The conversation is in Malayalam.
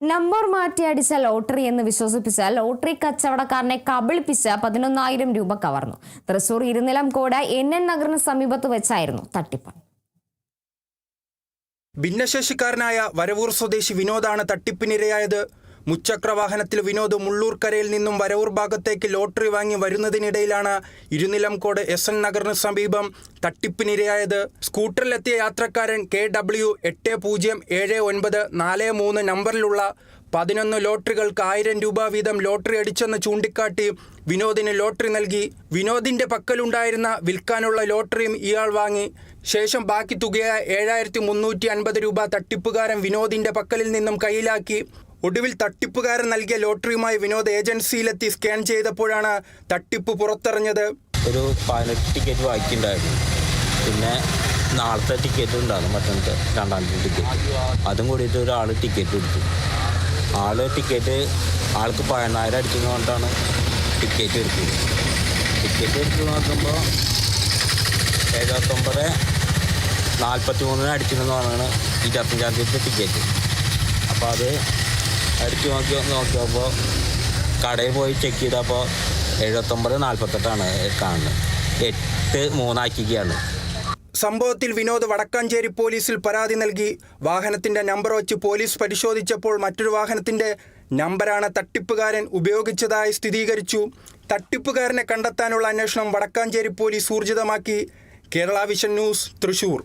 നമ്പർ മാറ്റി അടിച്ച ലോട്ടറി എന്ന് വിശ്വസിപ്പിച്ച ലോട്ടറി കച്ചവടക്കാരനെ കബളിപ്പിച്ച 11,000 രൂപ കവർന്നു. തൃശൂർ ഇരുനിലംകോട് NN നഗറിന് സമീപത്ത് വെച്ചായിരുന്നു തട്ടിപ്പ്. ഭിന്നശേഷിക്കാരനായ വരവൂർ സ്വദേശി വിനോദാണ് തട്ടിപ്പിനിരയായത്. മുച്ചക്ര വാഹനത്തിൽ വിനോദ് മുള്ളൂർക്കരയിൽ നിന്നും വരവൂർ ഭാഗത്തേക്ക് ലോട്ടറി വാങ്ങി വരുന്നതിനിടയിലാണ് ഇരുനിലംകോട് SN നഗറിന് സമീപം തട്ടിപ്പിനിരയായത്. സ്കൂട്ടറിലെത്തിയ യാത്രക്കാരൻ KW 807943 നമ്പറിലുള്ള 11 ലോട്ടറികൾക്ക് 1000 രൂപ വീതം ലോട്ടറി അടിച്ചെന്ന് ചൂണ്ടിക്കാട്ടി വിനോദിന് ലോട്ടറി നൽകി. വിനോദിന്റെ പക്കലുണ്ടായിരുന്ന വിൽക്കാനുള്ള ലോട്ടറിയും ഇയാൾ വാങ്ങി. ശേഷം ബാക്കി തുകയായ 7350 രൂപ തട്ടിപ്പുകാരൻ വിനോദിന്റെ പക്കലിൽ നിന്നും കയ്യിലാക്കി. ഒടുവിൽ തട്ടിപ്പുകാരൻ നൽകിയ ലോട്ടറിയുമായി വിനോദ് ഏജൻസിയിലെത്തി സ്കാൻ ചെയ്തപ്പോഴാണ് തട്ടിപ്പ് പുറത്തറിഞ്ഞത്. ഒരു 18 ടിക്കറ്റ് ബാക്കിയുണ്ടായിരുന്നു. പിന്നെ നാളത്തെ ടിക്കറ്റ് ഉണ്ടായിരുന്നു, മറ്റന്നത്തെ 2-ാം തീയതി ടിക്കറ്റ്. അതും കൂടിയിട്ട് ഒരാൾ ടിക്കറ്റ് എടുത്തു. ആൾക്ക് 14,000 അടിച്ചതുകൊണ്ടാണ് ടിക്കറ്റ് എടുത്തത്. ടിക്കറ്റ് എടുത്ത് നോക്കുമ്പോൾ 7943 അടിച്ചതെന്ന് പറഞ്ഞാണ് 25-ാം തീയതി ടിക്കറ്റ്. അപ്പോൾ അത് അടിച്ചു നോക്കിയപ്പോൾ കടയിൽ പോയി ചെക്ക് ചെയ്തപ്പോൾ 7948 കാണുന്നത്. 83 ആക്കിയാണ്. സംഭവത്തിൽ വിനോദ് വടക്കാഞ്ചേരി പോലീസിൽ പരാതി നൽകി. വാഹനത്തിന്റെ നമ്പർ വെച്ച് പോലീസ് പരിശോധിച്ചപ്പോൾ മറ്റൊരു വാഹനത്തിന്റെ നമ്പറാണ് തട്ടിപ്പുകാരൻ ഉപയോഗിച്ചതായി സ്ഥിരീകരിച്ചു. തട്ടിപ്പുകാരനെ കണ്ടെത്താനുള്ള അന്വേഷണം വടക്കാഞ്ചേരി പോലീസ് ഊർജിതമാക്കി. Kerala vision news, Thrissur.